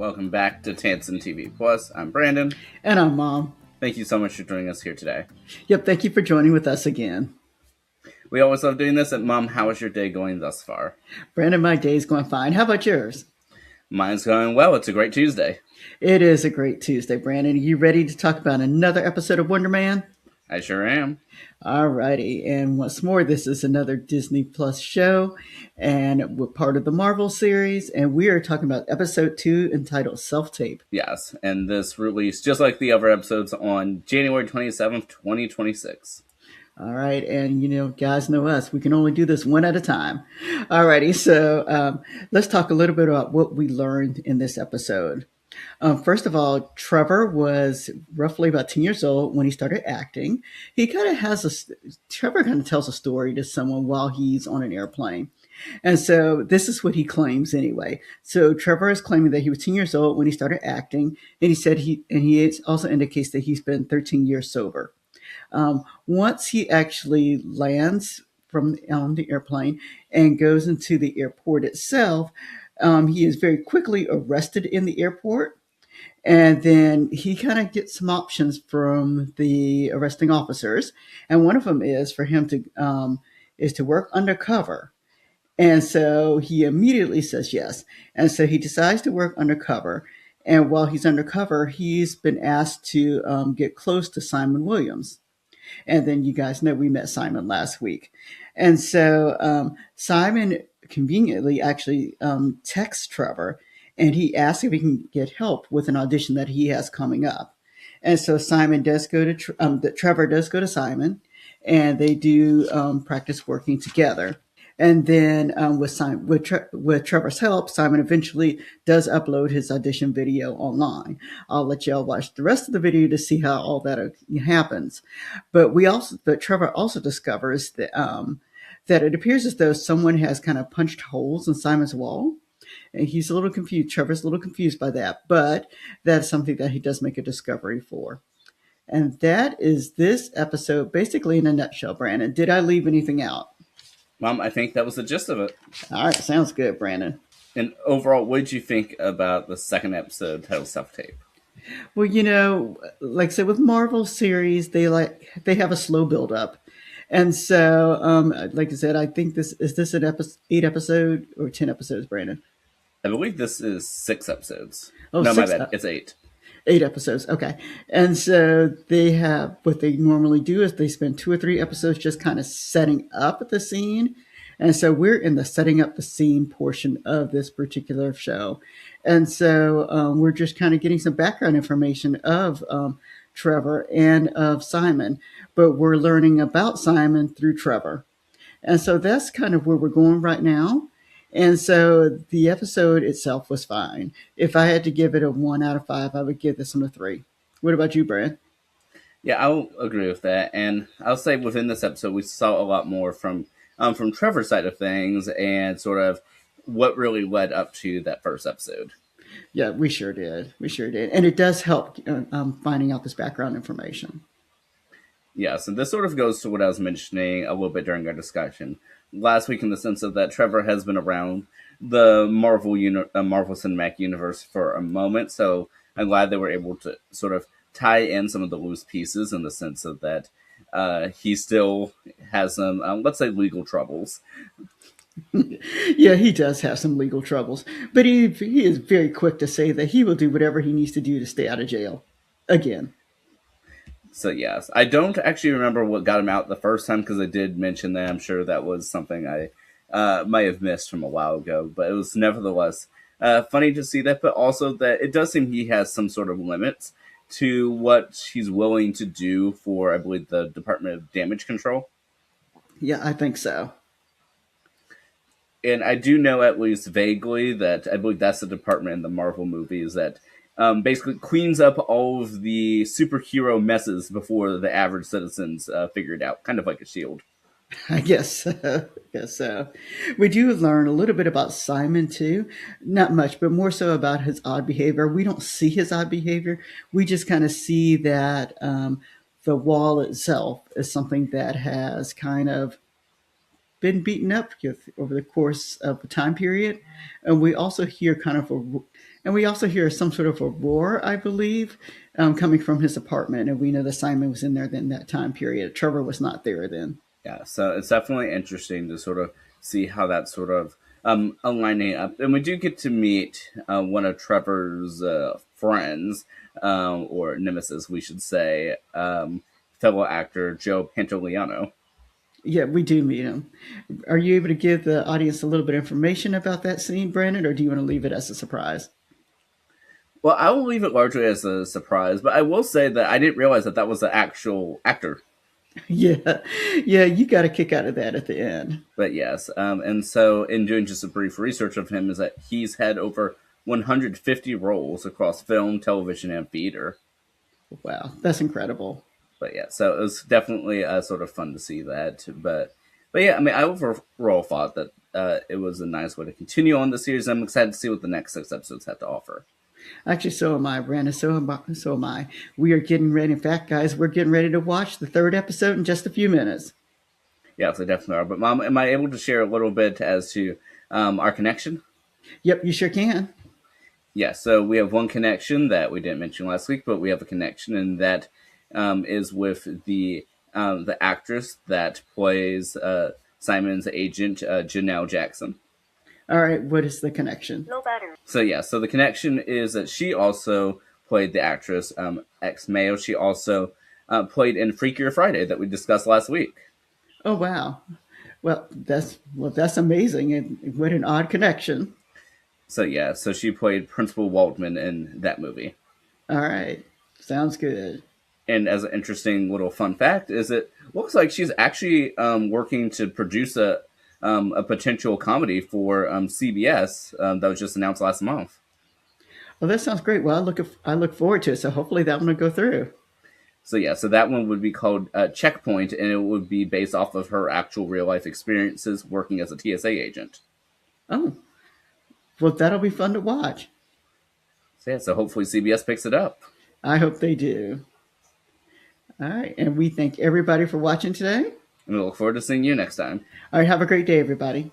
Welcome back to Tansson TV Plus. I'm Brandon. And I'm Mom. Thank you so much for joining us here today. Yep, thank you for joining with us again. We always love doing this. And Mom, how is your day going thus far? Brandon, my day's going fine. How about yours? Mine's going well. It's a great Tuesday. It is a great Tuesday, Brandon. Are you ready to talk about another episode of Wonder Man? I sure am. Alrighty, and once more, this is another Disney Plus show, and we're part of the Marvel series, and we are talking about episode 2 entitled Self-Tape. Yes, and this released just like the other episodes on January 27th, 2026. All right, and guys know us. We can only do this one at a time. Alrighty, so let's talk a little bit about what we learned in this episode. First of all, Trevor was roughly about 10 years old when he started acting. Trevor kind of tells a story to someone while he's on an airplane. And so this is what he claims anyway. So Trevor is claiming that he was 10 years old when he started acting. And he said he also indicates that he's been 13 years sober. Once he actually lands from on the airplane and goes into the airport itself, he is very quickly arrested in the airport. And then he kind of gets some options from the arresting officers, and one of them is for him to work undercover. And so he immediately says yes. And so he decides to work undercover. And while he's undercover, he's been asked to get close to Simon Williams. And then you guys know we met Simon last week. And so Simon conveniently actually texts Trevor, and he asks if he can get help with an audition that he has coming up. And so Simon does go to Trevor does go to Simon, and they do practice working together. And then with Trevor's help, Simon eventually does upload his audition video online. I'll let y'all watch the rest of the video to see how all that happens. But Trevor also discovers that it appears as though someone has kind of punched holes in Simon's wall. And he's a little confused. Trevor's a little confused by that, but that's something that he does make a discovery for. And that is this episode, basically in a nutshell, Brandon. Did I leave anything out? Mom, I think that was the gist of it. All right, sounds good, Brandon. And overall, what did you think about the second episode titled Self-Tape? Well, like I said, with Marvel series, they have a slow build up. And so, like I said, I think this an 8 episode or 10 episodes, Brandon? I believe this is 6 episodes. Oh, no, six, my bad. It's 8. 8 episodes. Okay. And so they have what they normally do is they spend 2 or 3 episodes just kind of setting up the scene. And so we're in the setting up the scene portion of this particular show. And so we're just kind of getting some background information of Trevor and of Simon, but we're learning about Simon through Trevor. And so that's kind of where we're going right now. And so the episode itself was fine. If I had to give it a 1 out of 5, I would give this one a 3. What about you, Brad? Yeah, I'll agree with that. And I'll say within this episode, we saw a lot more from Trevor's side of things and sort of what really led up to that first episode. Yeah, we sure did. We sure did. And it does help finding out this background information. Yes, and this sort of goes to what I was mentioning a little bit during our discussion last week, in the sense of that Trevor has been around the Marvel Cinematic Universe for a moment, so I'm glad they were able to sort of tie in some of the loose pieces in the sense of that he still has some, let's say, legal troubles. Yeah, he does have some legal troubles, but he is very quick to say that he will do whatever he needs to do to stay out of jail. Again. So yes, I don't actually remember what got him out the first time because I did mention that. I'm sure that was something I might have missed from a while ago, but it was nevertheless funny to see that. But also that it does seem he has some sort of limits to what he's willing to do for, I believe, the Department of Damage Control. Yeah, I think so. And I do know at least vaguely that I believe that's the department in the Marvel movies that basically cleans up all of the superhero messes before the average citizens figure it out, kind of like a shield. I guess so. Guess so. We do learn a little bit about Simon too. Not much, but more so about his odd behavior. We don't see his odd behavior. We just kind of see that the wall itself is something that has kind of been beaten up over the course of a time period. And we also hear kind of And we also hear some sort of a roar, I believe, coming from his apartment. And we know that Simon was in there in that time period. Trevor was not there then. Yeah, so it's definitely interesting to sort of see how that sort of aligning up. And we do get to meet one of Trevor's friends, or nemesis, we should say, fellow actor Joe Pantoliano. Yeah, we do meet him. Are you able to give the audience a little bit of information about that scene, Brandon, or do you want to leave it as a surprise? Well, I will leave it largely as a surprise, but I will say that I didn't realize that that was the actual actor. Yeah, yeah, you got a kick out of that at the end. But yes, and so in doing just a brief research of him, is that he's had over 150 roles across film, television, and theater. Wow, that's incredible. But yeah, so it was definitely sort of fun to see that. But yeah, I mean, I overall thought that it was a nice way to continue on the series. I'm excited to see what the next 6 episodes have to offer. Actually, so am I, Brandon. So am I. We are getting ready. In fact, guys, we're getting ready to watch the third episode in just a few minutes. Yeah, so definitely are. But Mom, am I able to share a little bit as to our connection? Yep, you sure can. Yeah, so we have one connection that we didn't mention last week, but we have a connection, and that is with the actress that plays Simon's agent, Janelle Jackson. All right, what is the connection? So yeah, so the connection is that she also played the actress ex Mayo. She also played in Freakier Friday that we discussed last week. Oh wow. Well, that's amazing, and what an odd connection. So yeah, so she played Principal Waldman in that movie. All right, sounds good. And as an interesting little fun fact, is it looks like she's actually working to produce a potential comedy for CBS that was just announced last month. Well, that sounds great. Well, I look forward to it. So hopefully that one will go through. So yeah, so that one would be called Checkpoint, and it would be based off of her actual real life experiences working as a TSA agent. Oh, well, that'll be fun to watch. So yeah, so hopefully CBS picks it up. I hope they do. All right, and we thank everybody for watching today. And we look forward to seeing you next time. All right, have a great day, everybody.